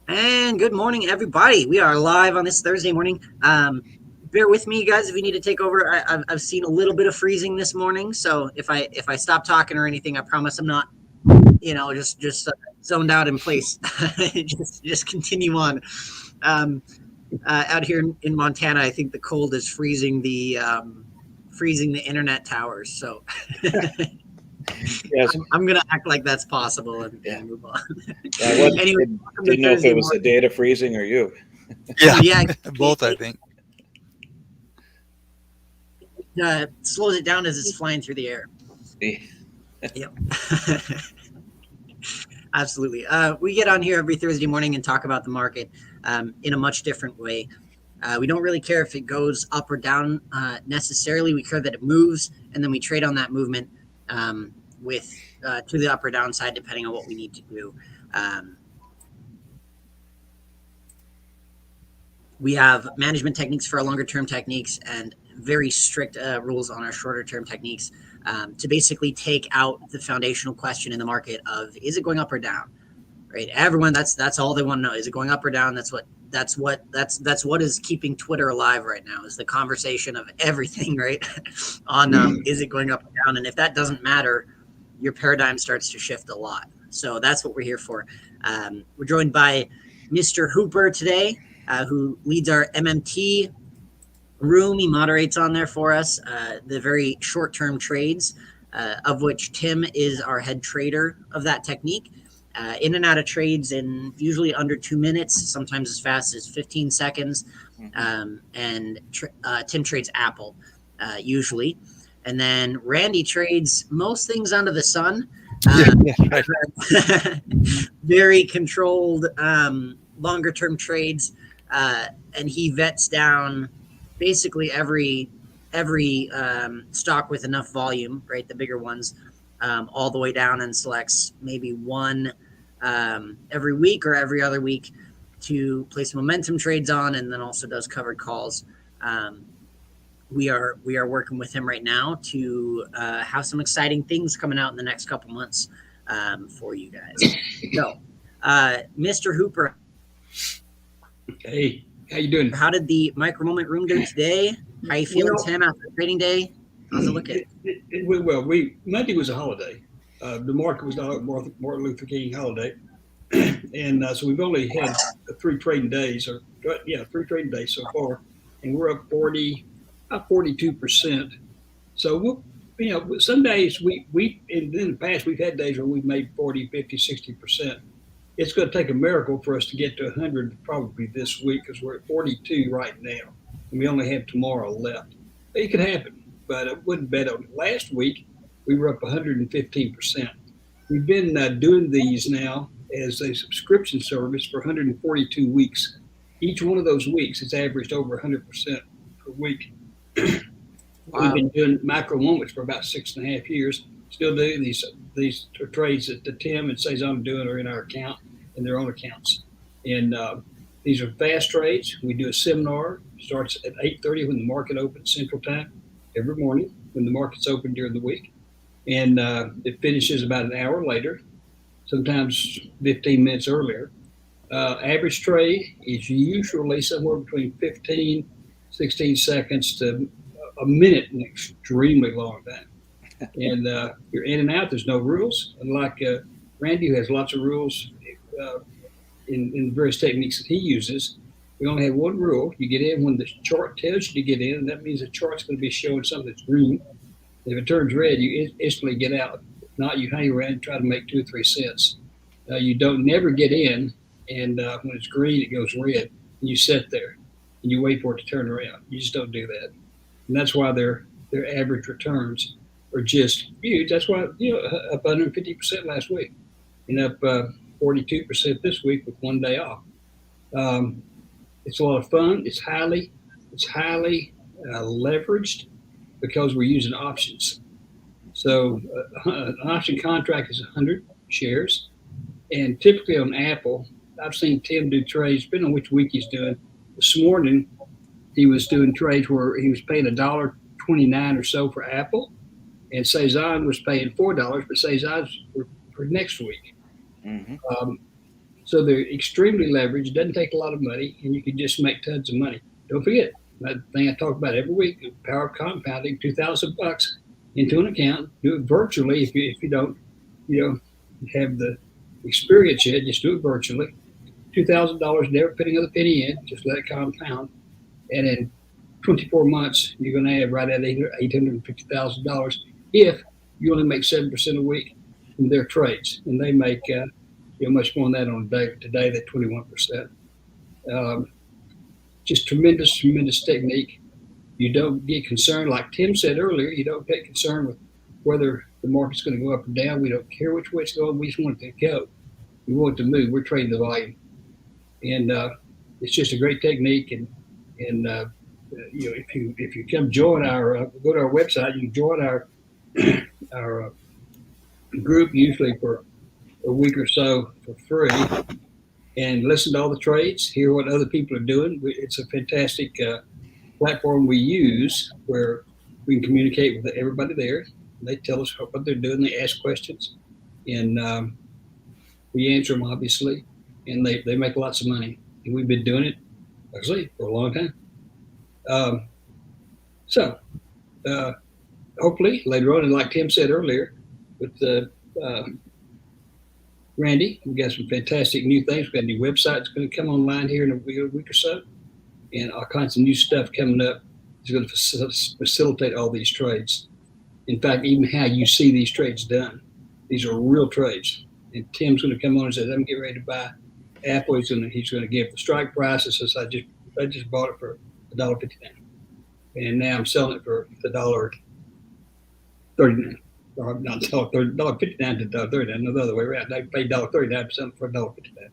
And good morning, everybody. We are live on this Thursday morning. Bear with me, guys, if you need to take over. I've seen a little bit of freezing this morning, so if I stop talking or anything, I promise I'm not, just zoned out in place. just continue on. Um, Out here in Montana, I think the cold is freezing the internet towers. So Yes. I'm gonna act like that's possible Yeah. and move on. Yeah. Anyway, welcome to Didn't know if it Thursday was the morning. data freezing or you. Oh Yeah, yeah, both I think. slows it down as it's flying through the air. The- Yep. Absolutely. We get on here every Thursday morning and talk about the market in a much different way. We don't really care if it goes up or down necessarily. We care that it moves, and then we trade on that movement with to the up or downside, depending on what we need to do. Um, we have management techniques for our longer term techniques and very strict rules on our shorter term techniques to basically take out the foundational question in the market of is it going up or down, right? Everyone, that's all they want to know. Is it going up or down? That's what is keeping Twitter alive right now, is the conversation of everything, right? On is it going up or down? And if that doesn't matter, your paradigm starts to shift a lot. So that's what we're here for. We're joined by Mr. Hooper today, who leads our MMT room. He moderates on there for us the very short term trades, of which Tim is our head trader of that technique. In and out of trades in usually under 2 minutes, sometimes as fast as 15 seconds. And Tim trades Apple usually. And then Randy trades most things under the sun. Yeah, right. Very controlled, longer term trades. And he vets down basically every stock with enough volume, right? The bigger ones, all the way down, and selects maybe one every week or every other week to place momentum trades on, and then also does covered calls. We are working with him right now to have some exciting things coming out in the next couple months for you guys. So, Mr. Hooper, Hey, how you doing? how did the micro moment room do today? How you feeling, Well, Tim, after trading day? How's it looking? it went well. Monday was a holiday. The market was not a Martin Luther King holiday, and so we've only had three trading days, three trading days so far, and we're up 42%. So some days we in the past we've had days where we've made 40, 50, 60%. It's going to take a miracle for us to get to 100 probably this week because we're at 42 right now, and we only have tomorrow left. It could happen, but I wouldn't bet on it. Last week, we were up 115%. We've been doing these now as a subscription service for 142 weeks. Each one of those weeks has averaged over 100% per week. We've been doing micro moments for about 6.5 years. Still doing these trades that the Tim and says I'm doing are in our account in their own accounts. And these are fast trades. We do a seminar. Starts at 8:30 when the market opens Central Time every morning when the market's open during the week, and it finishes about an hour later, sometimes 15 minutes earlier. Average trade is usually somewhere between 15, 16 seconds to a minute, an extremely long time. And you're in and out. There's no rules. Unlike Randy, who has lots of rules uh, in various techniques that he uses, we only have one rule. You get in when the chart tells you to get in, and that means the chart's going to be showing something that's green. And if it turns red, you instantly get out. If not, you hang around and try to make 2 or 3 cents. You don't never get in, and when it's green, it goes red, and you sit there and you wait for it to turn around. You just don't do that, and that's why their average returns are just huge. That's why up 150% last week, and up 42% this week with one day off. Um, it's a lot of fun. It's highly leveraged because we're using options. So an option contract is 100 shares, and typically on Apple, I've seen Tim do trades, depending on which week he's doing. This morning, he was doing trades where he was paying $1.29 or so for Apple, and Cezanne was paying $4, but Cezanne's for next week. hmm Um, So they're extremely leveraged. Doesn't take a lot of money, and you can just make tons of money. Don't forget that thing I talk about every week: the power of compounding. $2,000 into an account. Do it virtually if you don't have the experience yet. Just do it virtually. $2,000, never put another penny in. Just let it compound, and in 24 months, you're going to have right at $850,000 if you only make 7% a week from their trades, and they make much more than that on a day. Today, they're 21%. Um, just tremendous technique. You don't get concerned, like Tim said earlier. You don't get concerned with whether the market's going to go up or down. We don't care which way it's going. We just want it to go. We want it to move. We're trading the volume, and it's just a great technique. And if you come join our go to our website, you can join our group usually for a week or so for free, and listen to all the trades, hear what other people are doing. It's a fantastic platform we use where we can communicate with everybody there. They tell us what they're doing. They ask questions, and we answer them obviously, and they make lots of money. And we've been doing it actually for a long time. So hopefully later on, and like Tim said earlier, with Randy, we got some fantastic new things. We got a new website that's going to come online here in a week or so, and all kinds of new stuff coming up. It's going to facilitate all these trades. In fact, even how you see these trades done, these are real trades. And Tim's going to come on and say, "I'm getting ready to buy Apple." He's going to give the strike price. It says, I just bought it for $1.59, and now I'm selling it for $1.39. Or not $1.59 to $1.39. No, the other way around. I paid $1.39 for $1.59,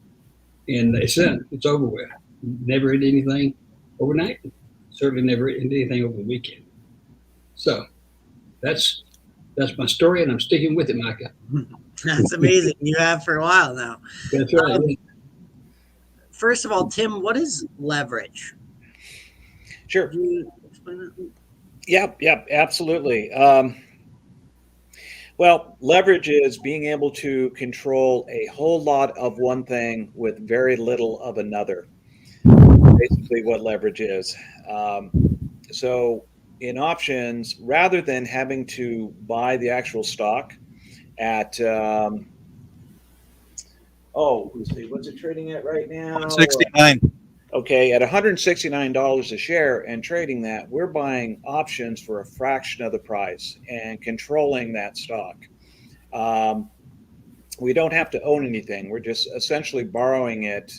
and it's done. It's over with. Never did anything overnight. Certainly never did anything over the weekend. So that's my story, and I'm sticking with it, Micah. That's amazing. You have for a while now. That's right. First of all, Tim, what is leverage? Sure. Can you explain that? Yep, absolutely. Well, leverage is being able to control a whole lot of one thing with very little of another. Basically, what leverage is. So, in options, rather than having to buy the actual stock at, let's see, what's it trading at right now? 69. Okay, at $169 a share and trading that, we're buying options for a fraction of the price and controlling that stock. We don't have to own anything. We're just essentially borrowing it,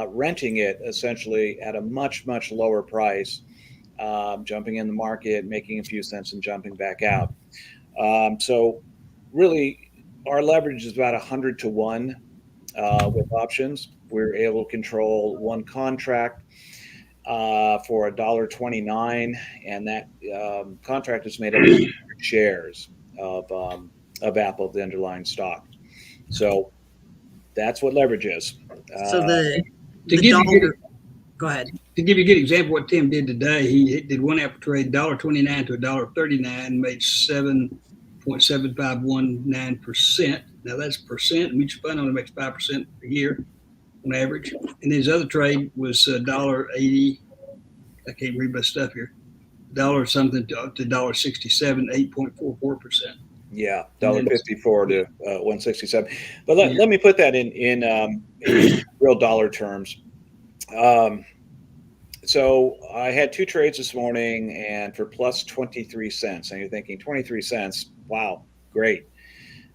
renting it essentially at a much lower price, jumping in the market, making a few cents and jumping back out. So really, our leverage is about 100 to 1 with options. We're able to control one contract for $1.29, and that contract is made up of 100 shares of Apple, the underlying stock. So that's what leverage is. So go ahead. To give you a good example, what Tim did today, he did one Apple trade, $1.29 to $1.39, made 7.7519%. Now that's percent. Mutual fund only makes 5% a year on average. And his other trade was $1.80. I can't read my stuff here. Dollar something to $1.67, 8.44%. Yeah, $1.54 to 167. But let me put that in real dollar terms. So I had two trades this morning, and for plus 23 cents. And you're thinking 23 cents? Wow, great.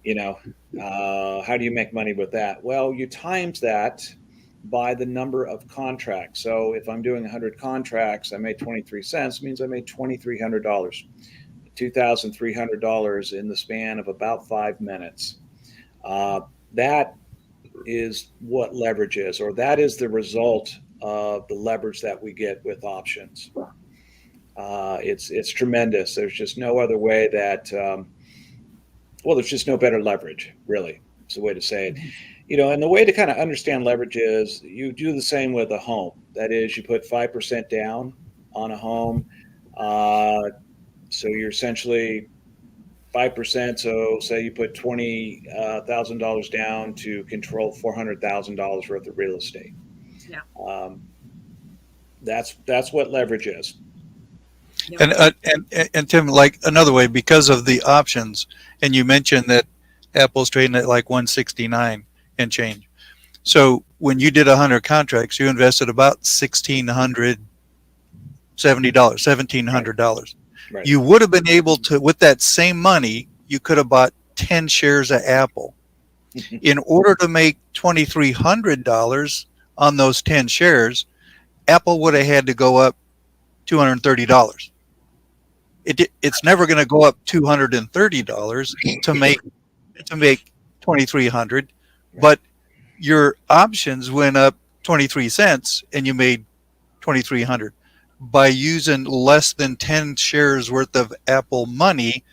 How do you make money with that? Well, you times that by the number of contracts. So if I'm doing 100 contracts, I made 23 cents, means I made $2,300, $2,300 in the span of about 5 minutes. That is what leverage is, or that is the result of the leverage that we get with options. It's tremendous. There's just no other way that, there's just no better leverage, really. It's the way to say it. And the way to kind of understand leverage is you do the same with a home. That is, you put 5% down on a home. So you're essentially 5%. So say you put $20,000 down to control $400,000 worth of real estate. Yeah. That's what leverage is. And Tim, like another way, because of the options, and you mentioned that Apple's trading at like 169 and change. So when you did 100 contracts, you invested about $1,670, Right. You would have been able to, with that same money, you could have bought 10 shares of Apple. In order to make $2,300 on those 10 shares, Apple would have had to go up $230. It's never going to go up $230 to make $2,300, but your options went up 23 cents and you made $2,300 by using less than 10 shares worth of Apple money,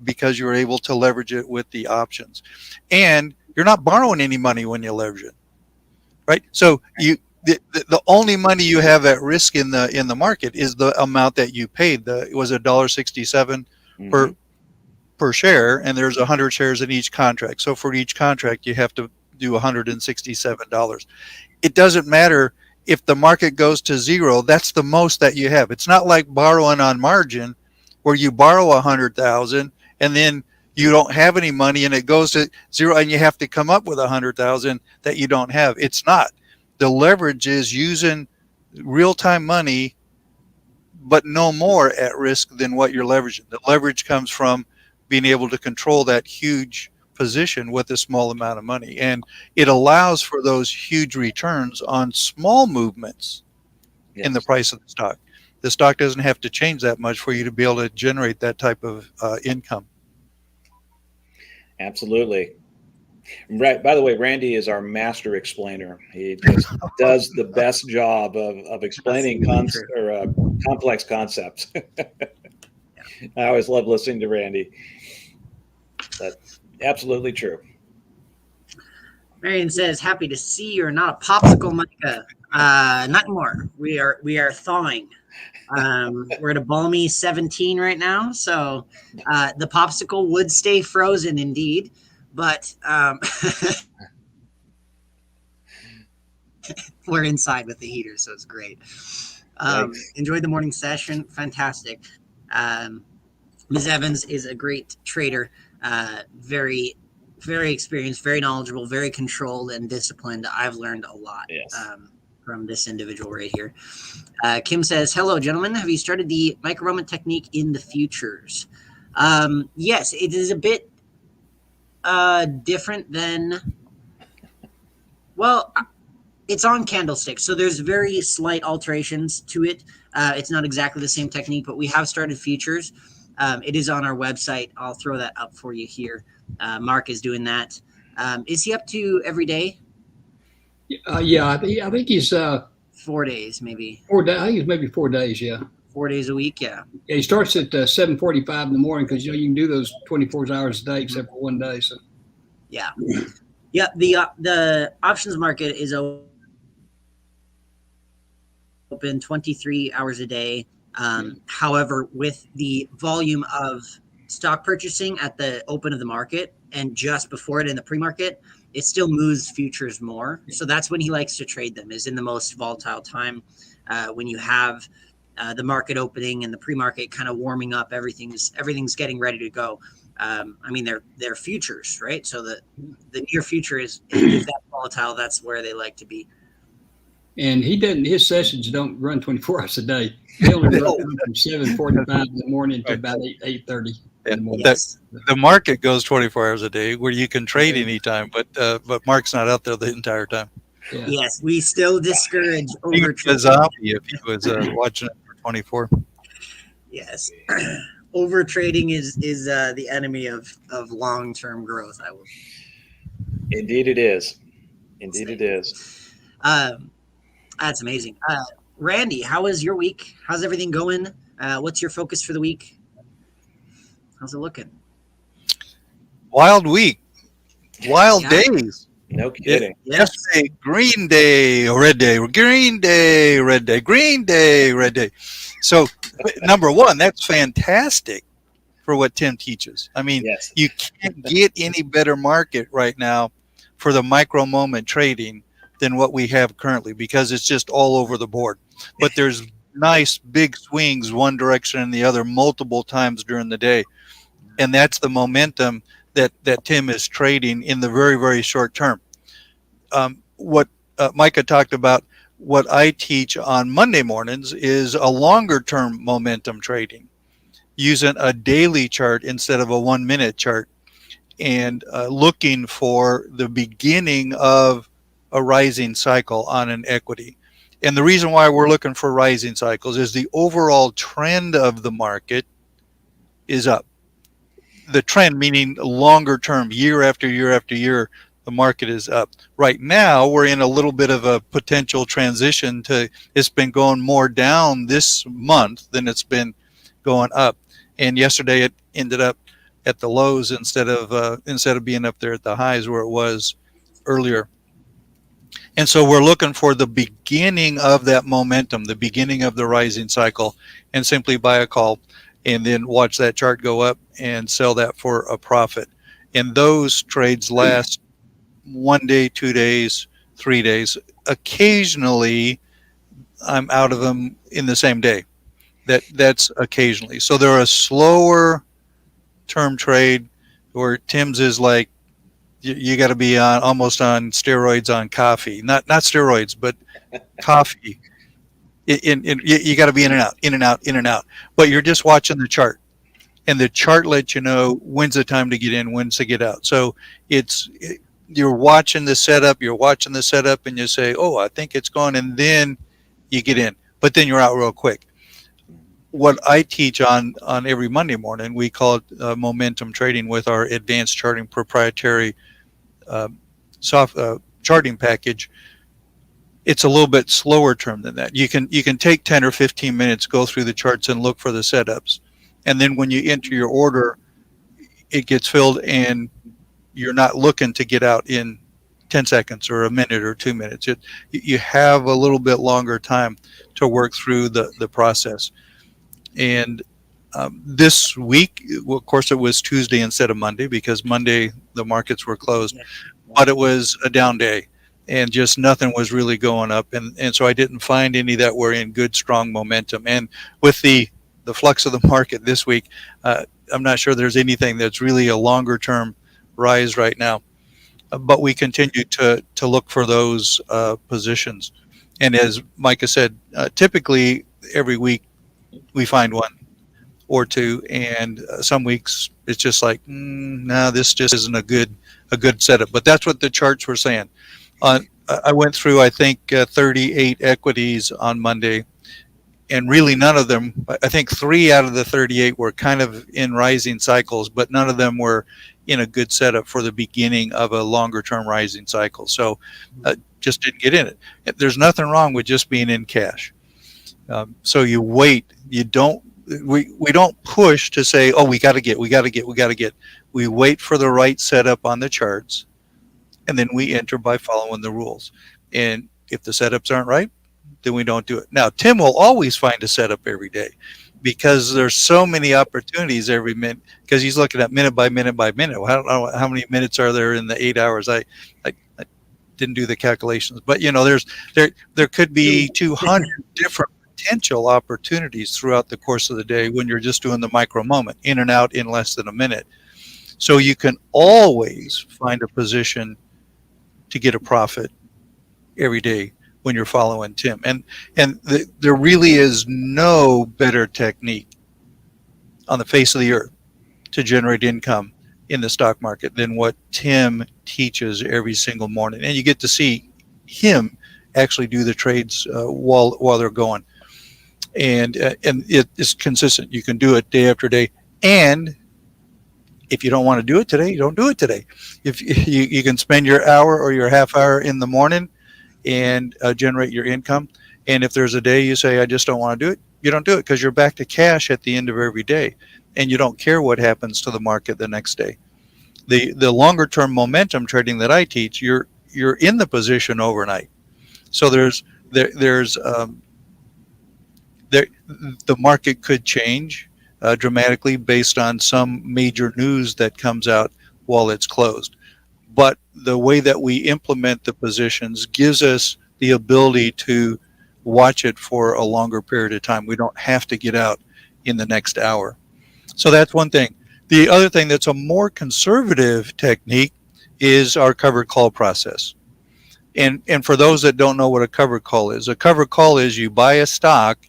because you were able to leverage it with the options. And you're not borrowing any money when you leverage it, right? So the only money you have at risk in the market is the amount that you paid. It was $1.67 per share, and there's 100 shares in each contract. So for each contract, you have to do $167. It doesn't matter if the market goes to zero. That's the most that you have. It's not like borrowing on margin, where you borrow 100,000 and then you don't have any money and it goes to zero and you have to come up with 100,000 that you don't have. It's not. The leverage is using real-time money, but no more at risk than what you're leveraging. The leverage comes from being able to control that huge position with a small amount of money. And it allows for those huge returns on small movements in the price of the stock. The stock doesn't have to change that much for you to be able to generate that type of income. Absolutely. Right. By the way, Randy is our master explainer. He just does the best job of explaining complex concepts. I always love listening to Randy. That's absolutely true. Marion says, "Happy to see you're not a popsicle, Micah. Not anymore. We are thawing. We're at a balmy 17 right now, so the popsicle would stay frozen indeed, but we're inside with the heater, so it's great. Enjoyed the morning session. Fantastic. Ms. Evans is a great trader, very, very experienced, very knowledgeable, very controlled and disciplined. I've learned a lot from this individual right here. Kim says, "Hello, gentlemen. Have you started the micro moment technique in the futures?" Yes, it is a bit different than, well, it's on candlesticks, so there's very slight alterations to it. It's not exactly the same technique, but we have started futures. It is on our website. I'll throw that up for you here. Mark is doing that. Is he up to every day? Yeah, I think he's 4 days, maybe. 4 days. I think it's maybe 4 days. Yeah. 4 days a week. Yeah. Yeah, he starts at 7:45 in the morning, because you can do those 24 hours a day except for 1 day. So. Yeah. Yeah. The options market is open 23 hours a day. However, with the volume of stock purchasing at the open of the market and just before it in the pre-market, it still moves futures more. So that's when he likes to trade them, is in the most volatile time, when you have the market opening and the pre-market kind of warming up. Everything's getting ready to go. I mean, they're futures, right? So the near future is that volatile. That's where they like to be. And his sessions don't run 24 hours a day. They only run from 7:45 in the morning to about 8:30 in the morning. Yes. The market goes 24 hours a day, where you can trade anytime, but Mark's not out there the entire time. Yeah. Yes, we still discourage He'd over be a zombie if he was watching it for 24. Yes. Over trading is the enemy of long-term growth. I will. Indeed it is. Indeed it is. That's amazing. Randy, how was your week? How's everything going? What's your focus for the week? How's it looking? Wild week. Wild days. No kidding. Yesterday, green day, red day, green day, red day, green day, red day. So, number one, that's fantastic. for what Tim teaches. I mean, Yes. you can't get any better market right now for the micro moment trading than what we have currently, because it's just all over the board. But there's nice big swings one direction and the other multiple times during the day. And that's the momentum that Tim is trading in the very, very short term. What Micah talked about, what I teach on Monday mornings is a longer term momentum trading using a daily chart instead of a 1 minute chart, and looking for the beginning of a rising cycle on an equity. And the reason why we're looking for rising cycles is the overall trend of the market is up. The trend meaning longer term, year after year after year, the market is up. Right now, we're in a little bit of a potential transition to, it's been going more down this month than it's been going up. And yesterday it ended up at the lows instead of being up there at the highs where it was earlier. And so we're looking for the beginning of that momentum, the beginning of the rising cycle, and simply buy a call and then watch that chart go up and sell that for a profit. And those trades last 1 day, 2 days, 3 days. Occasionally, I'm out of them in the same day. That's occasionally. So they're a slower term trade, where Tim's is like, you got to be on almost on steroids on coffee, not steroids, but coffee. You got to be in and out, in and out, in and out. But you're just watching the chart, and the chart lets you know when's the time to get in, when's to get out. So you're watching the setup, and you say, oh, I think it's going, and then you get in, but then you're out real quick. What I teach on every Monday morning, we call it momentum trading with our advanced charting proprietary soft charting package. It's a little bit slower term than that. You can take 10 or 15 minutes, go through the charts and look for the setups. And then when you enter your order, it gets filled and you're not looking to get out in 10 seconds or a minute or 2 minutes. You have a little bit longer time to work through the process. And this week, well, of course, it was Tuesday instead of Monday, because Monday the markets were closed, but it was a down day and just nothing was really going up. And so I didn't find any that were in good, strong momentum. And with the flux of the market this week, I'm not sure there's anything that's really a longer term rise right now. But we continue to look for those positions. And as Micah said, typically every week we find one or two, and some weeks it's just like, no, this just isn't a good setup. But that's what the charts were saying. I went through, I think, 38 equities on Monday, and really none of them, I think 3 out of the 38 were kind of in rising cycles, but none of them were in a good setup for the beginning of a longer term rising cycle. So just didn't get in it. There's nothing wrong with just being in cash. So you wait. We don't push to say, oh, we got to get. We wait for the right setup on the charts, and then we enter by following the rules. And if the setups aren't right, then we don't do it. Now, Tim will always find a setup every day, because there's so many opportunities every minute, because he's looking at minute by minute by minute. I don't know how many minutes are there in the 8 hours. I didn't do the calculations, but there could be 200 different potential opportunities throughout the course of the day when you're just doing the micro moment, in and out in less than a minute. So you can always find a position to get a profit every day when you're following Tim. And there really is no better technique on the face of the earth to generate income in the stock market than what Tim teaches every single morning. And you get to see him actually do the trades while they're going. And it is consistent. You can do it day after day. And if you don't want to do it today, you don't do it today. If you can spend your hour or your half hour in the morning and generate your income. And if there's a day you say, I just don't want to do it, you don't do it, because you're back to cash at the end of every day. And you don't care what happens to the market the next day. The longer term momentum trading that I teach, you're in the position overnight. So the market could change dramatically based on some major news that comes out while it's closed. But the way that we implement the positions gives us the ability to watch it for a longer period of time. We don't have to get out in the next hour. So that's one thing. The other thing that's a more conservative technique is our covered call process. And for those that don't know what a covered call is, a covered call is you buy a stock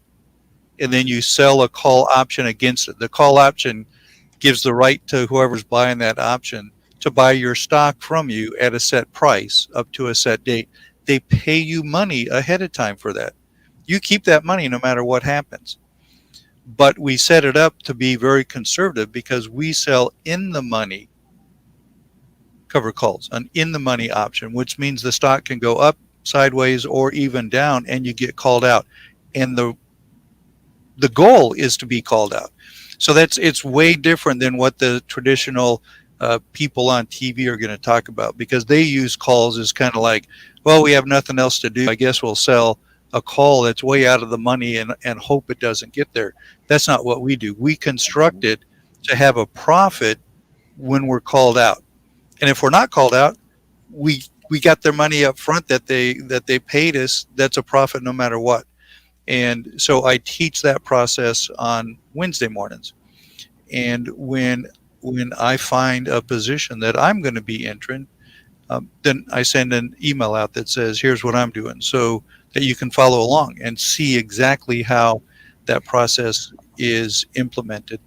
and then you sell a call option against it. The call option gives the right to whoever's buying that option to buy your stock from you at a set price up to a set date. They pay you money ahead of time for that. You keep that money no matter what happens. But we set it up to be very conservative because we sell in the money covered calls, an in the money option, which means the stock can go up, sideways, or even down, and you get called out. And the goal is to be called out. So it's way different than what the traditional people on TV are going to talk about, because they use calls as kind of like, well, we have nothing else to do. I guess we'll sell a call that's way out of the money and hope it doesn't get there. That's not what we do. We construct it to have a profit when we're called out. And if we're not called out, we got their money up front that they paid us. That's a profit no matter what. And so I teach that process on Wednesday mornings. And when I find a position that I'm going to be entering, then I send an email out that says, here's what I'm doing, so that you can follow along and see exactly how that process is implemented.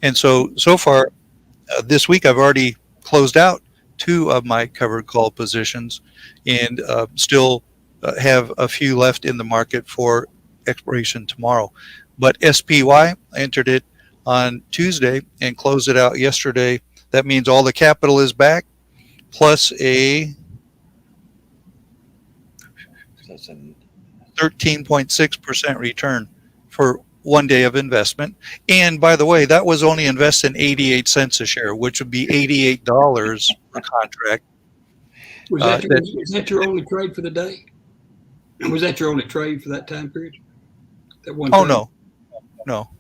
And so far this week, I've already closed out 2 of my covered call positions and still have a few left in the market for expiration tomorrow. But SPY, I entered it on Tuesday and closed it out yesterday. That means all the capital is back, plus a 13.6% return for 1 day of investment. And by the way, that was only investing 88 cents a share, which would be $88 per contract. Was that your only trade for the day? Was that your only trade for that time period? That one Oh, trade? no.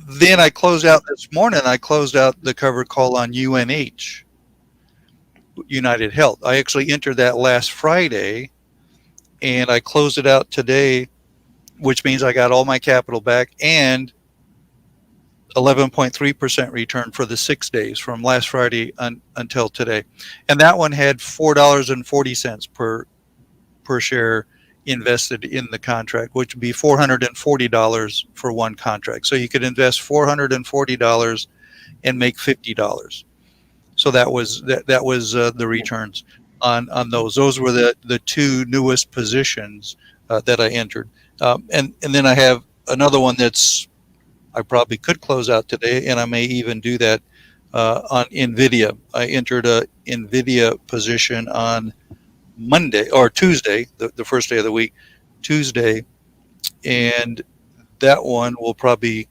Then I closed out this morning. I closed out the covered call on UNH, United Health. I actually entered that last Friday, and I closed it out today, which means I got all my capital back and 11.3% return for the 6 days from last Friday until today. And that one had $4.40 per share invested in the contract, which would be $440 for one contract. So you could invest $440 and make $50. So that was the returns on those. Those were the 2 newest positions that I entered. And then I have another one that's I probably could close out today, and I may even do that on NVIDIA. I entered a NVIDIA position on Monday or Tuesday, the first day of the week, Tuesday, and that one will probably,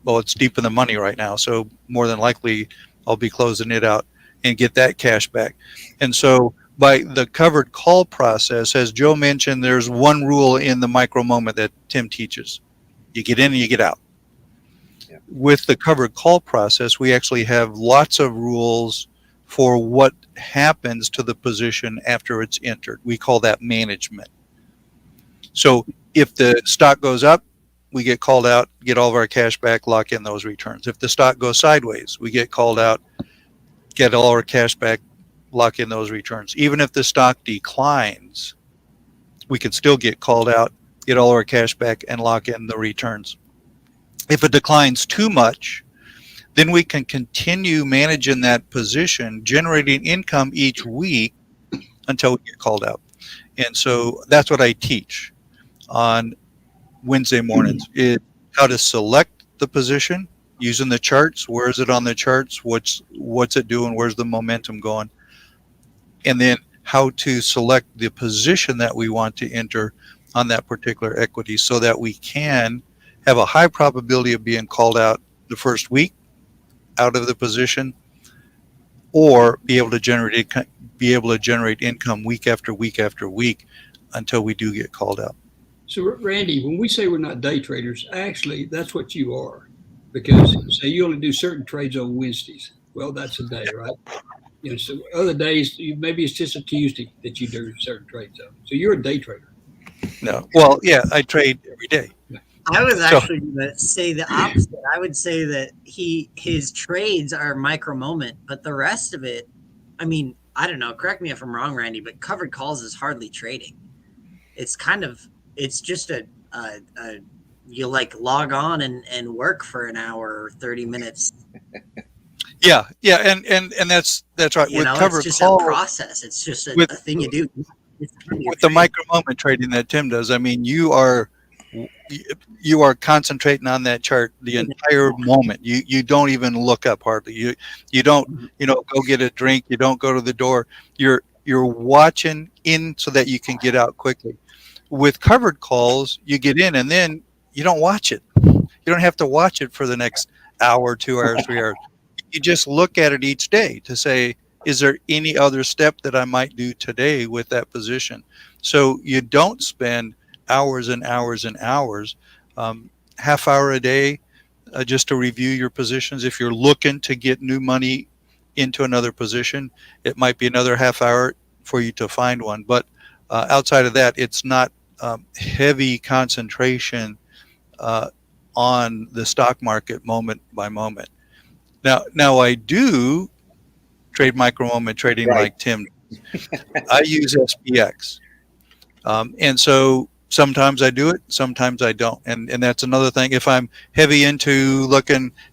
well, it's deep in the money right now, so more than likely I'll be closing it out and get that cash back. And so by the covered call process, as Joe mentioned, there's one rule in the micro moment that Tim teaches. You get in and you get out. Yeah. With the covered call process, we actually have lots of rules for what happens to the position after it's entered. We call that management. So if the stock goes up, we get called out, get all of our cash back, lock in those returns. If the stock goes sideways, we get called out, get all our cash back, lock in those returns. Even if the stock declines, we can still get called out, get all our cash back, and lock in the returns. If it declines too much, then we can continue managing that position, generating income each week until we get called out. And so that's what I teach on Wednesday mornings, is how to select the position using the charts. Where is it on the charts? What's it doing? Where's the momentum going? And then how to select the position that we want to enter on that particular equity so that we can have a high probability of being called out the first week out of the position, or be able to generate income week after week after week until we do get called out. So, Randy, when we say we're not day traders, actually, that's what you are. Because say you only do certain trades on Wednesdays. Well, that's a day, right? You know, so other days, maybe it's just a Tuesday that you do certain trades on. So you're a day trader. No. Well, yeah, I trade every day. I was So actually going to say the opposite. I would say that his trades are micro moment, but the rest of it, I mean, I don't know. Correct me if I'm wrong, Randy, but covered calls is hardly trading. It's kind of it's just a you like log on and work for an hour or 30 minutes. yeah, and that's right. You With know, it's covered just a calls, process. It's just with a thing you do. It's part of your with the trade. micro moment trading that Tim does, I mean, you are concentrating on that chart the entire moment. You don't even look up hardly. You don't go get a drink. You don't go to the door. You're watching in so that you can get out quickly. With covered calls, you get in and then you don't watch it. You don't have to watch it for the next hour, 2 hours, 3 hours. You just look at it each day to say, is there any other step that I might do today with that position? So you don't spend hours and hours and hours, half hour a day, just to review your positions. If you're looking to get new money into another position, it might be another half hour for you to find one. But outside of that, it's not heavy concentration uh, on the stock market moment by moment. Now I do trade micro moment trading Right. like Tim. I use SPX, and so sometimes I do it, sometimes I don't, and that's another thing. If I'm heavy into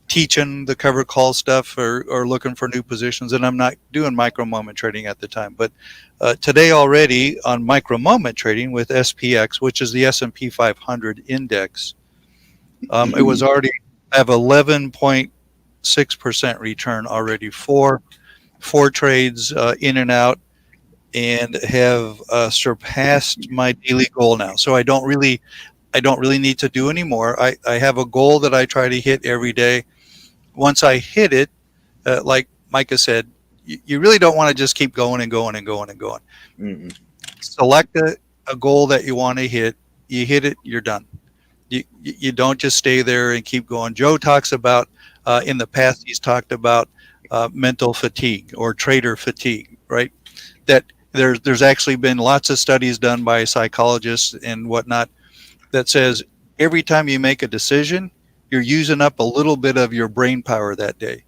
teaching the cover call stuff or looking for new positions, and I'm not doing micro moment trading at the time. But today already on micro moment trading with SPX, which is the S&P 500 index, it was already I have 11.6% return already for four trades in and out, and have surpassed my daily goal now. So I don't really need to do anymore. I have a goal that I try to hit every day. Once I hit it, like Micah said, you really don't want to just keep going and going and going and going. Mm-mm. Select a goal that you want to hit. You hit it, you're done. You don't just stay there and keep going. Joe talks about in the past, he's talked about mental fatigue or trader fatigue, right? That there's actually been lots of studies done by psychologists and whatnot that says every time you make a decision, you're using up a little bit of your brain power that day.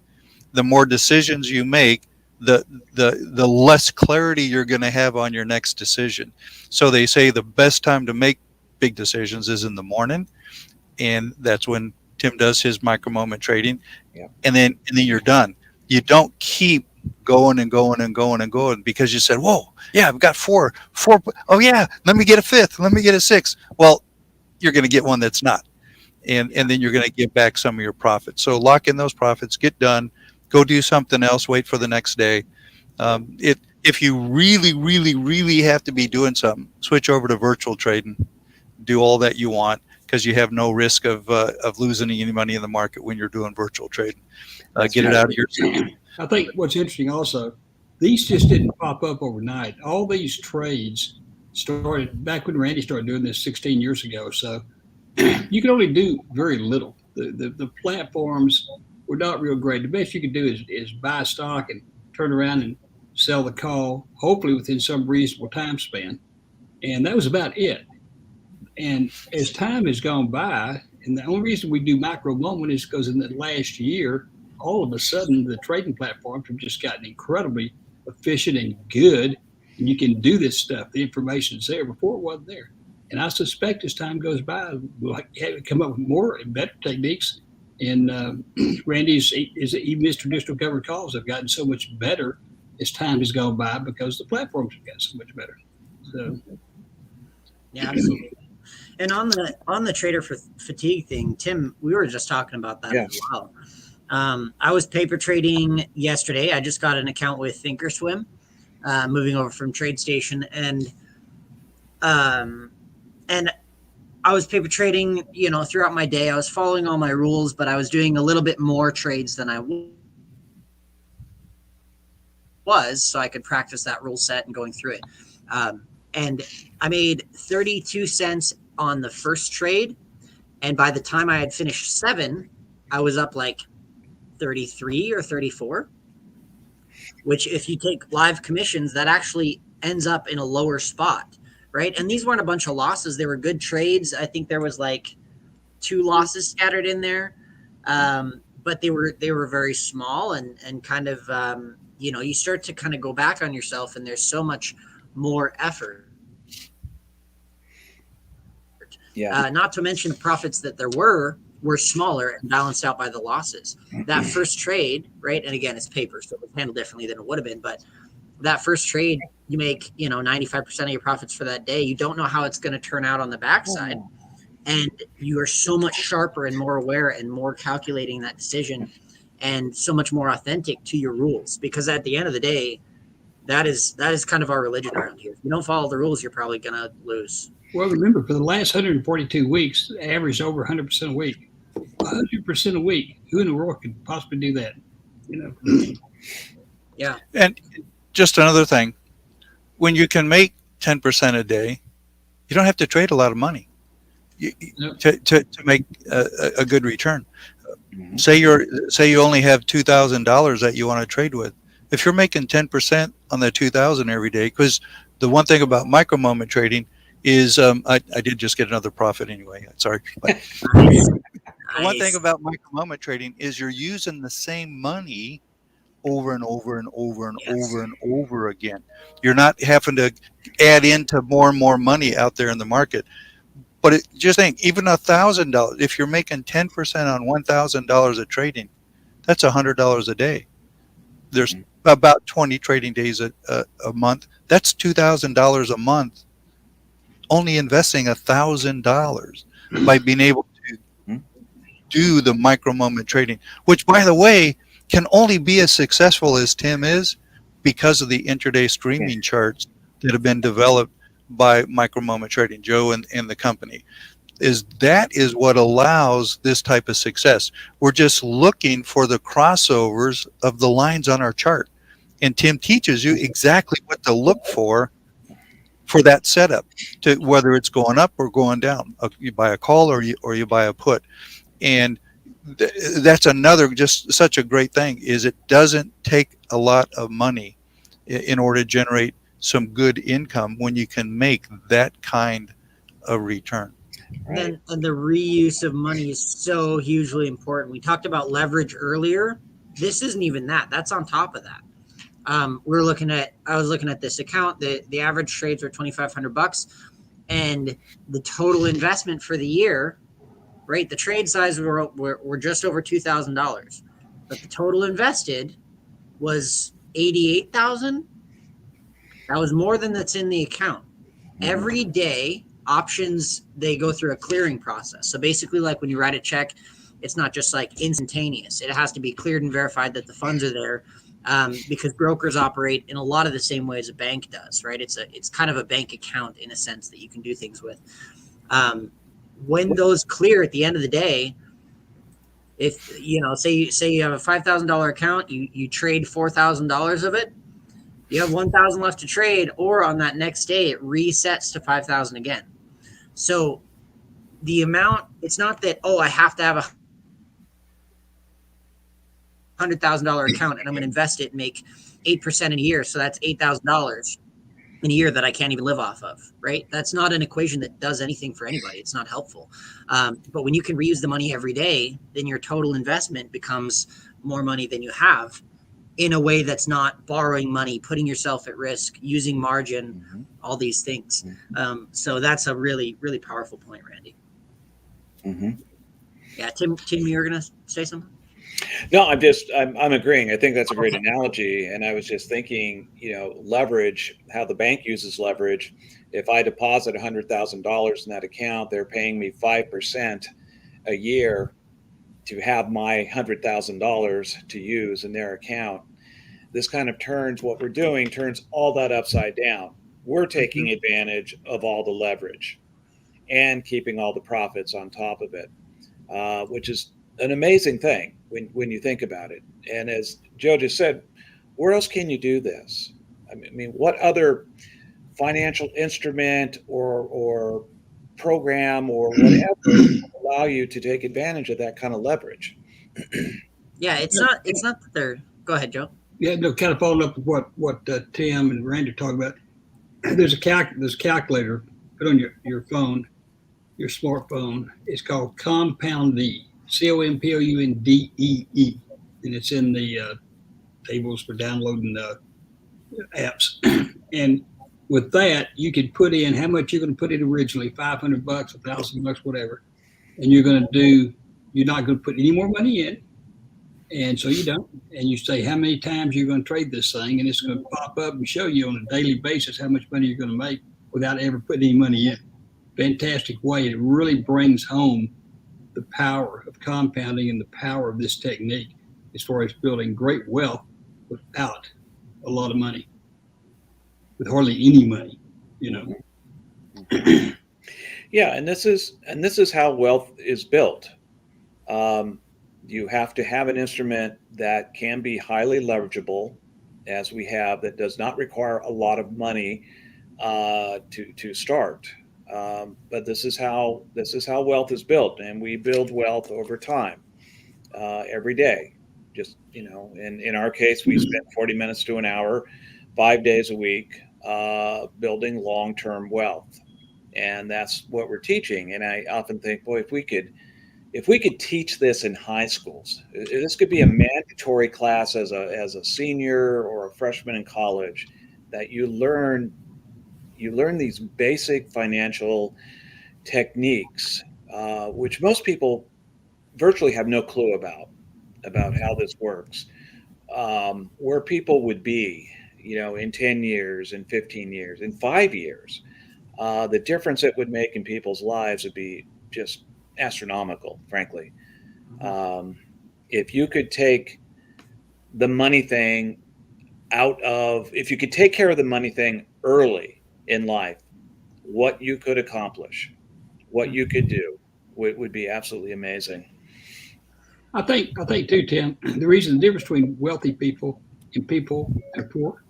The more decisions you make, the less clarity you're going to have on your next decision. So they say the best time to make big decisions is in the morning, and that's when Tim does his micro moment trading, Yeah. and then you're done. You don't keep going and going and going and going because you said, "Whoa, yeah, I've got four. Oh yeah, let me get a fifth. Let me get a sixth." Well, you're going to get one that's not, and then you're going to get back some of your profits. So lock in those profits, get done, go do something else, wait for the next day. If you really, really, really have to be doing something, switch over to virtual trading, do all that you want because you have no risk of losing any money in the market when you're doing virtual trading. That's Get it right. out of your system. I think what's interesting also, these just didn't pop up overnight. All these trades started back when Randy started doing this 16 years ago or so. You could only do very little. The platforms were not real great. The best you could do is buy stock and turn around and sell the call, hopefully within some reasonable time span. And that was about it. And as time has gone by, and the only reason we do micro moment is because in the last year, all of a sudden the trading platforms have just gotten incredibly efficient and good. And you can do this stuff. The information's there. Before it wasn't there. And I suspect as time goes by, we'll have to come up with more and better techniques. And Randy's is even his traditional covered calls have gotten so much better as time has gone by because the platforms have gotten so much better. So Yeah, absolutely. And on the trader for fatigue thing, Tim, we were just talking about that Yeah. as well. I was paper trading yesterday. I just got an account with Thinkorswim, moving over from TradeStation, um, and I was paper trading. Throughout my day, I was following all my rules, but I was doing a little bit more trades than I was, so I could practice that rule set and going through it. And I made 32 cents on the first trade. And by the time I had finished 7, I was up like 33 or 34, which if you take live commissions, that actually ends up in a lower spot, right? And these weren't a bunch of losses. They were good trades. I think there was like 2 losses scattered in there. But they were very small and kind of, you start to kind of go back on yourself, and there's so much more effort. Yeah. Not to mention the profits that there were smaller and balanced out by the losses. That first trade, right? And again, it's paper, so it was handled differently than it would have been. But that first trade, you make 95% of your profits for that day. You don't know how it's going to turn out on the backside, and you are so much sharper and more aware and more calculating that decision, and so much more authentic to your rules. Because at the end of the day, that is kind of our religion around here. If you don't follow the rules, you're probably going to lose. Well, remember, for the last 142 weeks, averaged over 100% a week. 100% a week. Who in the world could possibly do that? Yeah. And just another thing, when you can make 10% a day, you don't have to trade a lot of money to make a good return. Mm-hmm. Say you only have $2,000 that you want to trade with. If you're making 10% on the 2,000 every day, because the one thing about micro moment trading is I did just get another profit anyway. Sorry. But the one thing about micro moment trading is you're using the same money over and over and over and over and over again. You're not having to add into more and more money out there in the market. But just think, even $1,000, if you're making 10% on $1,000 of trading, that's $100 a day. There's about 20 trading days a month. That's $2,000 a month. Only investing $1,000 by being able to do the micro moment trading, which, by the way, can only be as successful as Tim is because of the intraday streaming charts that have been developed by micro moment trading, Joe and the company. That is what allows this type of success. We're just looking for the crossovers of the lines on our chart. And Tim teaches you exactly what to look for that setup, to whether it's going up or going down. You buy a call or you buy a put. And that's another just such a great thing, is it doesn't take a lot of money in order to generate some good income when you can make that kind of return. Right. And the reuse of money is so hugely important. We talked about leverage earlier. This isn't even that. That's on top of that. I was looking at this account. The average trades are $2,500, and the total investment for the year, right? The trade size were just over $2,000, but the total invested was $88,000. That was more than that's in the account. Every day, options, they go through a clearing process. So basically, like when you write a check, it's not just like instantaneous. It has to be cleared and verified that the funds are there, because brokers operate in a lot of the same way as a bank does, right? It's kind of a bank account in a sense that you can do things with. When those clear at the end of the day, if say you have a $5,000 account, you trade $4,000 of it, you have 1,000 left to trade, or on that next day it resets to 5,000 again. So the amount, it's not that, I have to have a $100,000 account and I'm going to invest it and make 8% in a year. So that's $8,000 in a year that I can't even live off of, right? That's not an equation that does anything for anybody. It's not helpful. But when you can reuse the money every day, then your total investment becomes more money than you have, in a way that's not borrowing money, putting yourself at risk, using margin, all these things. So that's a really, really powerful point, Randy. Yeah, Tim, you were going to say something? No, I'm agreeing. I think that's a great analogy. And I was just thinking, leverage, how the bank uses leverage. If I deposit $100,000 in that account, they're paying me 5% a year to have my $100,000 to use in their account. This kind of turns all that upside down. We're taking advantage of all the leverage and keeping all the profits on top of it, which is an amazing thing when you think about it. And as Joe just said, where else can you do this? I mean, what other financial instrument or program or whatever will allow you to take advantage of that kind of leverage. Yeah, it's not that they're. Go ahead, Joe. Yeah, no, kind of following up with what Tim and Randy are talking about. There's a calculator put on your phone, your smartphone. It's called Compoundee, COMPOUNDEE, and it's in the tables for downloading the apps. And with that, you can put in how much you're going to put in originally, $500, $1,000, whatever, and you're not going to put any more money in. And so you don't, and you say how many times you're going to trade this thing, and it's going to pop up and show you on a daily basis how much money you're going to make without ever putting any money in. Fantastic way. It really brings home the power of compounding and the power of this technique as far as building great wealth without a lot of money, with hardly any money, you know. Yeah, and this is how wealth is built. You have to have an instrument that can be highly leverageable, as we have, that does not require a lot of money to start. But this is how wealth is built, and we build wealth over time, every day. Just in our case, we spend 40 minutes to an hour, 5 days a week, building long-term wealth, and that's what we're teaching. And I often think, boy, if we could teach this in high schools, this could be a mandatory class as a senior or a freshman in college, that you learn these basic financial techniques, which most people virtually have no clue about how this works, where people would be, in 10 years, in 15 years, in 5 years. The difference it would make in people's lives would be just astronomical, frankly. If you could take the money thing if you could take care of the money thing early in life, what you could accomplish, what you could do would be absolutely amazing. I think too, Tim, the difference between wealthy people and people that are poor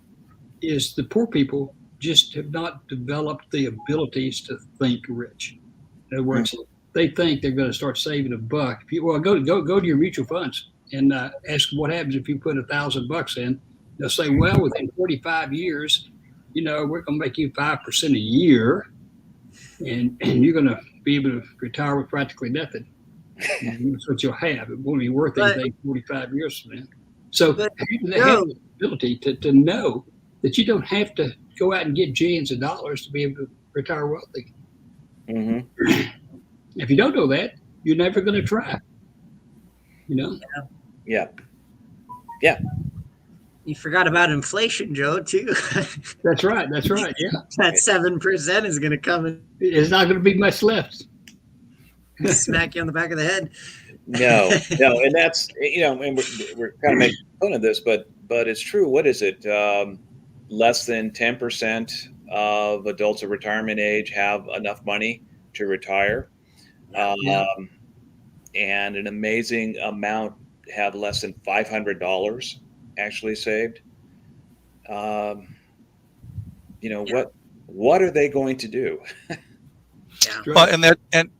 is the poor people just have not developed the abilities to think rich. In other words, they think they're going to start saving a buck. Go to your mutual funds and ask what happens if you put $1,000 in. They'll say, well, within 45 years, we're going to make you 5% a year, and you're going to be able to retire with practically nothing. And that's what you'll have. It won't be worth anything 45 years from now. So they have the ability to know that you don't have to go out and get millions of dollars to be able to retire wealthy. Mm-hmm. If you don't know that, you're never going to try. Yeah. You forgot about inflation, Joe, too. That's right. Yeah. That 7% is going to come and There's not going to be much left. smack you on the back of the head. No, and that's and we're kind of making fun of this, but it's true. What is it? Less than 10% of adults of retirement age have enough money to retire, and an amazing amount have less than $500 actually saved. What are they going to do? Yeah. Well, and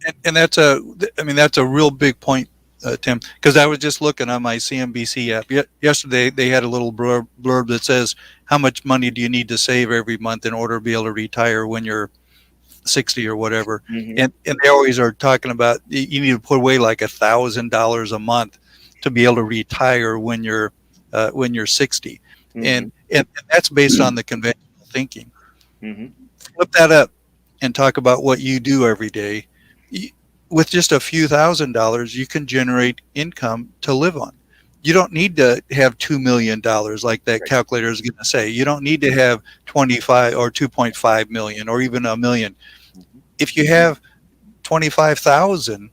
that's a real big point, Tim, because I was just looking on my CNBC app yesterday. They had a little blurb that says, how much money do you need to save every month in order to be able to retire when you're 60 or whatever? Mm-hmm. And they always are talking about you need to put away like $1,000 a month to be able to retire when you're 60. Mm-hmm. And that's based on the conventional thinking. Mm-hmm. Flip that up and talk about what you do every day. With just a few $1,000s, you can generate income to live on. You don't need to have $2 million like that calculator is going to say. You don't need to have 25 or 2.5 million or even $1 million. If you have 25,000,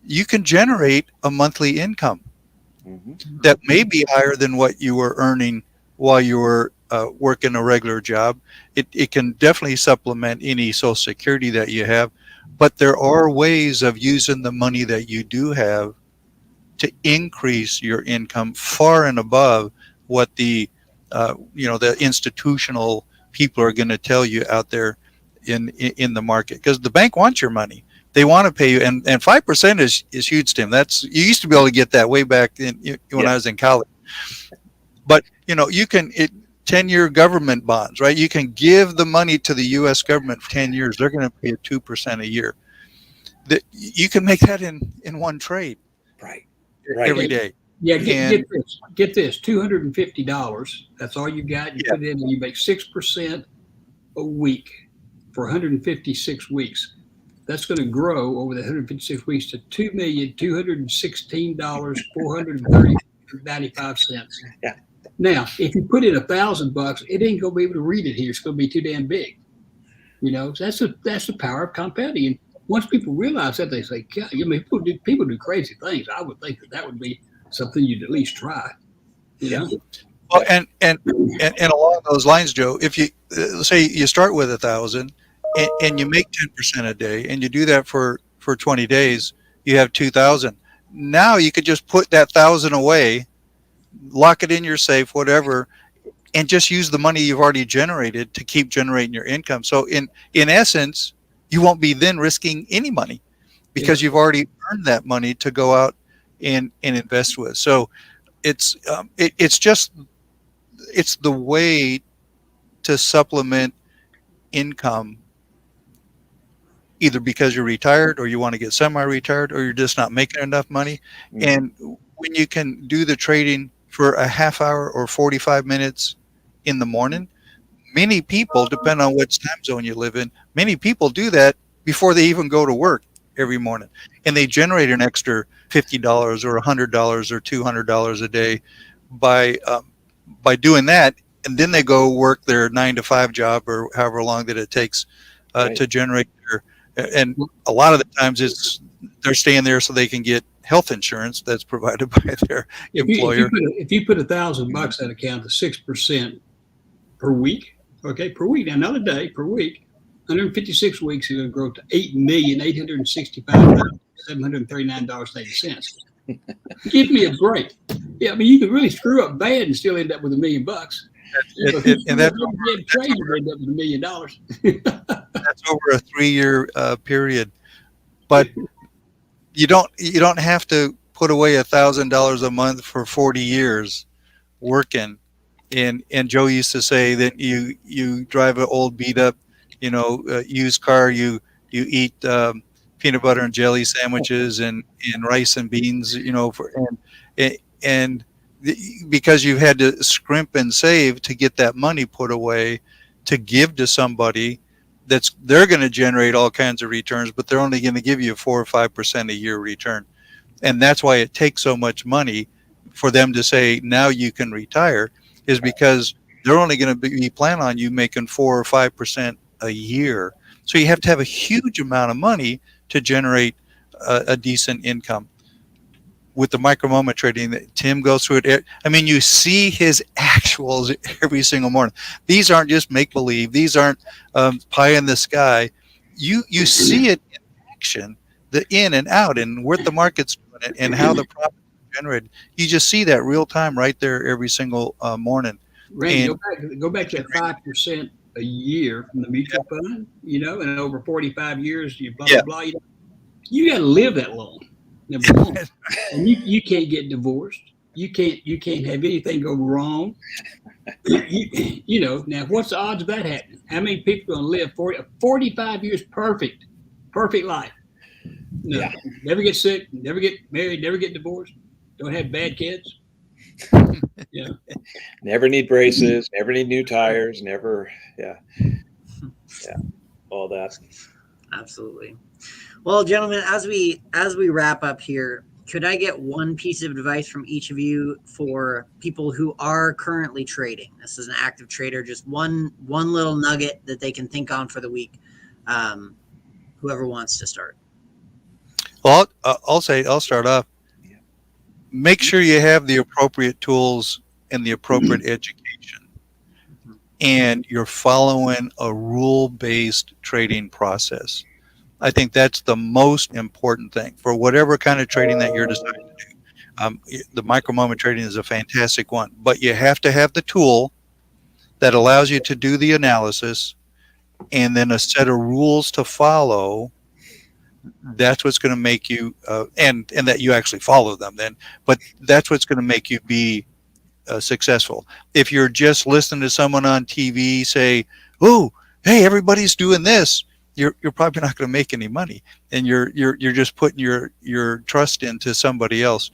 you can generate a monthly income that may be higher than what you were earning while you were working a regular job. It can definitely supplement any Social Security that you have, but there are ways of using the money that you do have to increase your income far and above what the institutional people are going to tell you out there. in the market, because the bank wants your money. They want to pay you, and 5% is huge, Tim. That's, you used to be able to get that way back when I was in college. But you can 10-year government bonds, right? You can give the money to the U.S. government for 10 years. They're going to pay you 2% a year. That you can make that in one trade, Right. every day. Yeah, get this, $250. That's all you got. You put it in, and you make 6% a week for 156 weeks. That's going to grow over the 156 weeks to $2,216,430.95. Yeah. Now, if you put in $1,000, it ain't going to be able to read it here. It's going to be too damn big. So that's the power of compounding. And once people realize that, they say, God, people do crazy things. I would think that would be something you'd at least try. Well, and along those lines, Joe, if you say you start with 1,000 and you make 10% a day, and you do that for 20 days, you have 2,000. Now you could just put that 1,000 away, lock it in your safe, whatever, and just use the money you've already generated to keep generating your income. So in essence, you won't be then risking any money, because you've already earned that money to go out and invest with. So it's the way to supplement income, either because you're retired, or you want to get semi-retired, or you're just not making enough money. Mm-hmm. And when you can do the trading for a half hour or 45 minutes in the morning, many people, depending on which time zone you live in, many people do that before they even go to work every morning, and they generate an extra $50 or $100 or $200 a day by doing that. And then they go work their 9-to-5 job, or however long that it takes to generate and a lot of the times they're staying there so they can get health insurance that's provided by their employer. If you put $1,000 that account to 6% per week, per week, now not a day, per week, 156 weeks is going to grow to $8,865,739.80. Give me a break. Yeah, I mean, you could really screw up bad and still end up with $1 million. And that's trade, you end up with $1 million. That's over a 3-year period. But you don't have to put away $1,000 a month for 40 years working. And Joe used to say that you drive an old beat up, used car, you eat peanut butter and jelly sandwiches and rice and beans, because you had to scrimp and save to get that money put away to give to somebody they're going to generate all kinds of returns, but they're only going to give you 4 or 5% a year return. And that's why it takes so much money for them to say, now you can retire, is because they're only going to be plan on you making 4 or 5% a year. So you have to have a huge amount of money to generate a decent income. With the micro moment trading that Tim goes through it, I mean, you see his actuals every single morning. These aren't just make believe. These aren't pie in the sky. You see it in action, the in and out, and where the market's doing it, and how the profit is generated. You just see that real time right there every single morning. Randy, go back to that 5% a year from the mutual fund, and over 45 years, you blah, blah, blah. You got to live that long. Number one, and you can't get divorced. You can't have anything go wrong. Now what's the odds of that happening? How many people are going to live 45 years perfect life? No, never get sick, never get married, never get divorced, don't have bad kids. Never need braces, never need new tires, never, all that. Absolutely. Well, gentlemen, as we wrap up here, could I get one piece of advice from each of you for people who are currently trading? This is an active trader, just one little nugget that they can think on for the week. Whoever wants to start. Well, I'll start off. Make sure you have the appropriate tools and the appropriate education, and you're following a rule-based trading process. I think that's the most important thing for whatever kind of trading that you're deciding to do. The micro moment trading is a fantastic one, but you have to have the tool that allows you to do the analysis and then a set of rules to follow, that's what's going to make you and that you actually follow them then, but that's what's going to make you be successful. If you're just listening to someone on TV say, "Oh, hey, everybody's doing this," you're probably not going to make any money, and you're just putting your trust into somebody else.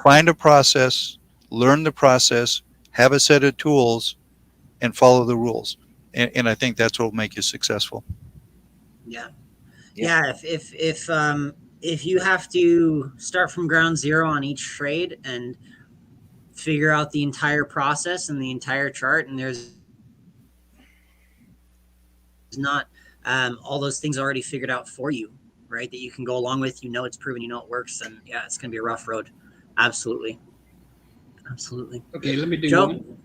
Find a process, learn the process, have a set of tools, and follow the rules. And I think that's what will make you successful. Yeah. Yeah. Yeah. If you have to start from ground zero on each trade and figure out the entire process and the entire chart, and there's not all those things already figured out for you, right? That you can go along with, it's proven, it works, then yeah, it's going to be a rough road. Absolutely. Absolutely. Okay, let me do Joe? one.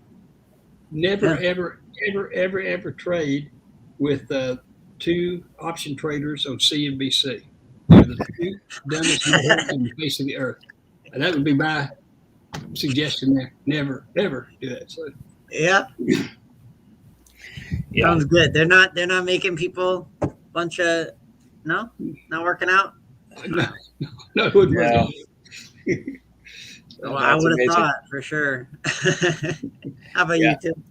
Never, Yeah. ever, ever, ever, ever trade with two option traders on CNBC. They're the two dumbest men on the face of the earth. And that would be my suggestion there. Never, ever do that. So, Yeah. Yeah. Sounds good. They're not making people bunch of no, not working out. no, no, it wouldn't work No, out. Well, So, I that's would have amazing. thought for sure. How about Yeah. you, Tim?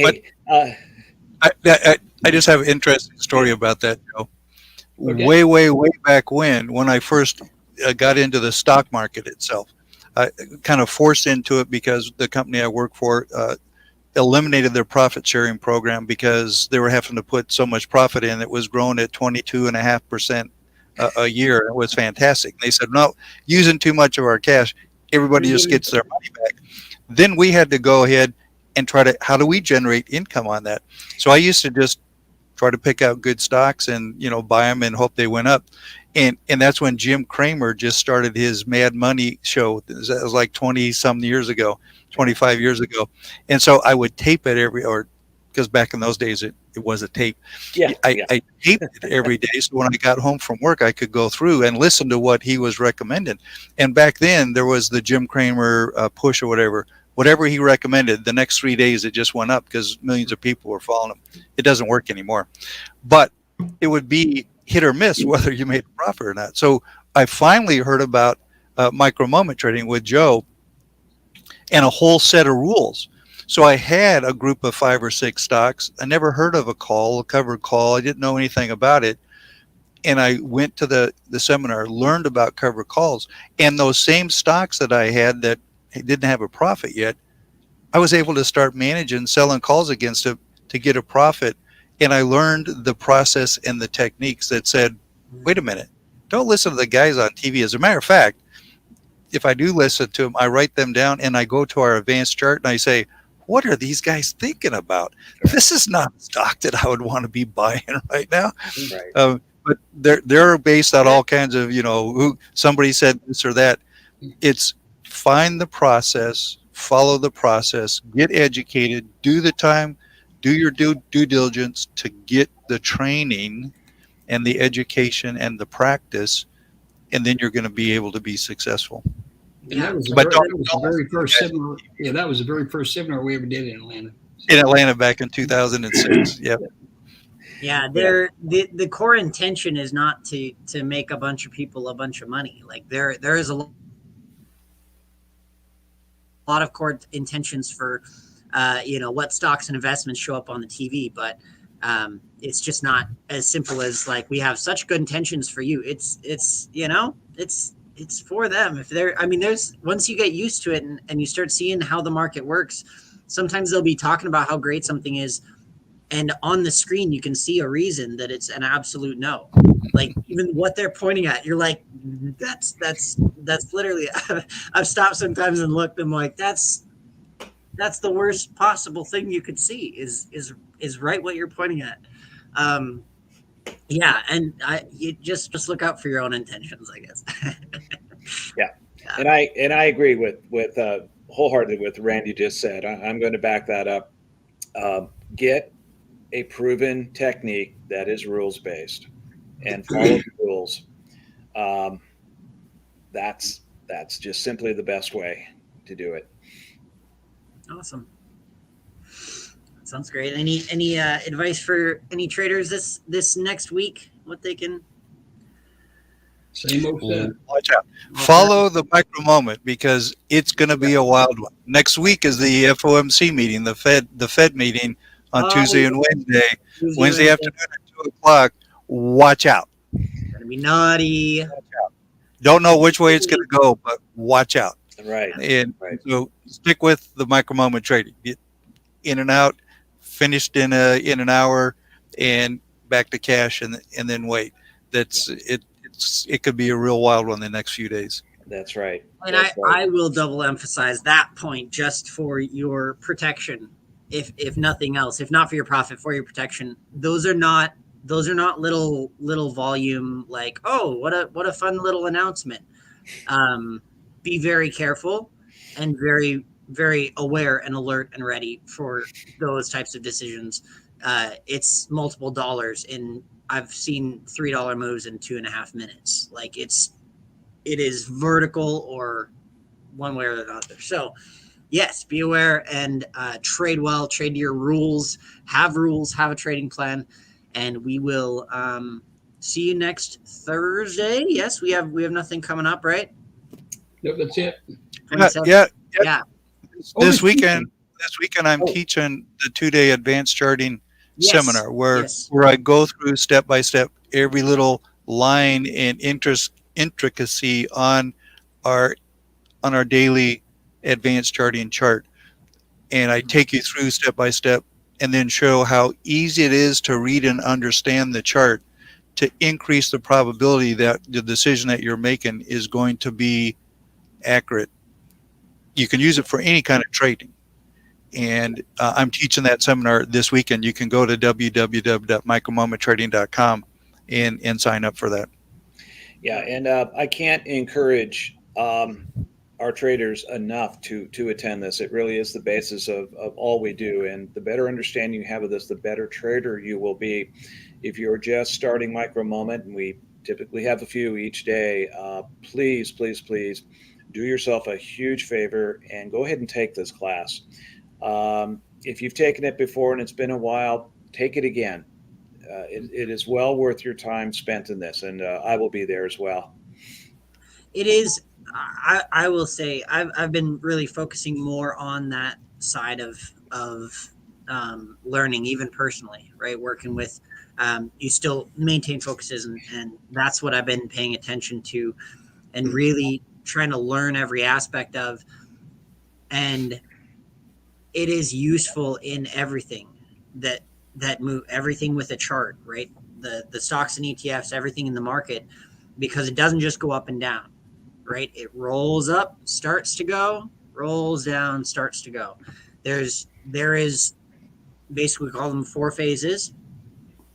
But Hey, I just have an interesting story yeah. about that, Joe. okay. Way back when I first got into the stock market itself, I kind of forced into it because the company I work for eliminated their profit sharing program because they were having to put so much profit in. It was growing at 22.5% a year. It was fantastic. They said, no, using too much of our cash, everybody just gets their money back. Then we had to go ahead and try to, how do we generate income on that? So I used to just try to pick out good stocks and buy them and hope they went up. And that's when Jim Cramer just started his Mad Money show. That was like 20 some years ago, 25 years ago. And so I would tape it because back in those days it was a tape. Yeah. I taped it every day. So when I got home from work, I could go through and listen to what he was recommending. And back then there was the Jim Cramer push or whatever he recommended. The next 3 days it just went up because millions of people were following him. It doesn't work anymore, but it would be hit or miss whether you made a profit or not. So I finally heard about micro moment trading with Joe and a whole set of rules. So I had a group of 5 or 6 stocks. I never heard of a covered call. I didn't know anything about it. And I went to the seminar, learned about covered calls, and those same stocks that I had that didn't have a profit yet, I was able to start managing, selling calls against it to get a profit. And I learned the process and the techniques that said, wait a minute, don't listen to the guys on TV. As a matter of fact, if I do listen to them, I write them down and I go to our advanced chart and I say, what are these guys thinking about? This is not a stock that I would want to be buying right now. Right. But they're based on all kinds of, who somebody said this or that. It's find the process, follow the process, get educated, do the time, do your due diligence to get the training and the education and the practice, and then you're going to be able to be successful. And Yeah. But that was the don't very listen to the first guys seminar. Yeah, that was the very first seminar we ever did in Atlanta. in Atlanta back in 2006. Yeah. Yeah, Yeah. the core intention is not to make a bunch of people a bunch of money. Like there is a lot of core intentions for what stocks and investments show up on the TV, but it's just not as simple as like we have such good intentions for you. It's for them. If they're, I mean, there's once you get used to it and you start seeing how the market works, sometimes they'll be talking about how great something is, and on the screen you can see a reason that it's an absolute no. Like even what they're pointing at, you're like, that's literally. I've stopped sometimes and looked. I'm like, that's the worst possible thing you could see is right what you're pointing at. Um, yeah, and you just look out for your own intentions, I guess. Yeah. And I agree with wholeheartedly with Randy just said. I'm going to back that up. Get a proven technique that is rules based and follow the rules. Um, that's just simply the best way to do it. Awesome. Sounds great. Any advice for any traders this next week? What they can Same old stuff. Watch out. Follow the micro moment because it's going to be a wild one. Next week is the FOMC meeting, the Fed meeting on Tuesday and Wednesday. Wednesday afternoon at 2:00. Watch out. Gonna be naughty. Don't know which way it's going to go, but watch out. Right. And so stick with the micro moment trading. Get in and out, finished in an hour, and back to cash, and then wait. That's it. It could be a real wild one the next few days. That's right. And I will double emphasize that point just for your protection, if nothing else, if not for your profit, for your protection. Those are not little volume like, oh, what a fun little announcement. Be very careful and very, very aware and alert and ready for those types of decisions. It's multiple dollars I've seen $3 moves in 2.5 minutes. Like it is vertical or one way or the other. So yes, be aware and trade well, trade to your rules, have a trading plan, and we will see you next Thursday. Yes, we have nothing coming up, right? Nope, that's it. Yeah. This weekend I'm teaching the 2-day advanced charting seminar where I go through step by step every little line and intricacy on our daily advanced charting chart, and I take you through step by step and then show how easy it is to read and understand the chart to increase the probability that the decision that you're making is going to be accurate. You can use it for any kind of trading. And I'm teaching that seminar this weekend. You can go to www.micromomenttrading.com and sign up for that. Yeah, and I can't encourage our traders enough to attend this. It really is the basis of all we do. And the better understanding you have of this, the better trader you will be. If you're just starting Micro Moment, and we typically have a few each day, please, please, please do yourself a huge favor and go ahead and take this class. If you've taken it before and it's been a while, take it again. It is well worth your time spent in this, and I will be there as well. It is. I will say I've been really focusing more on that side of learning, even personally, right? Working with you still maintain focuses, and that's what I've been paying attention to, and really trying to learn every aspect of, and it is useful in everything that move, everything with a chart, right? The stocks and ETFs, everything in the market, because it doesn't just go up and down, right? It rolls up, starts to go, rolls down, starts to go. There is basically, we call them 4 phases,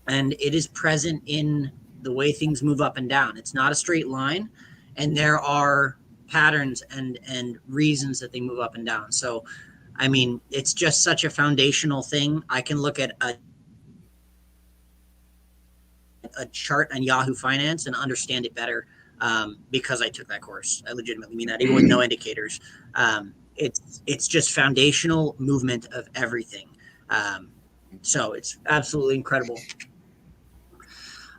and it is present in the way things move up and down. It's not a straight line, and there are patterns and reasons that they move up and down. So I mean, it's just such a foundational thing. I can look at a chart on Yahoo Finance and understand it better because I took that course. I legitimately mean that, even with no indicators. It's just foundational movement of everything. So it's absolutely incredible.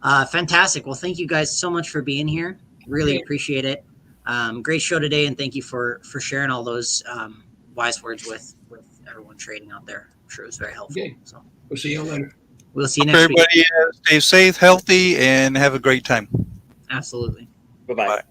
Fantastic. Well, thank you guys so much for being here. Really appreciate it. Great show today, and thank you for sharing all those wise words with everyone trading out there. I'm sure it was very helpful. Okay. So We'll see you later. We'll see you next week. Everybody stay safe, healthy, and have a great time. Absolutely. Bye-bye. Bye.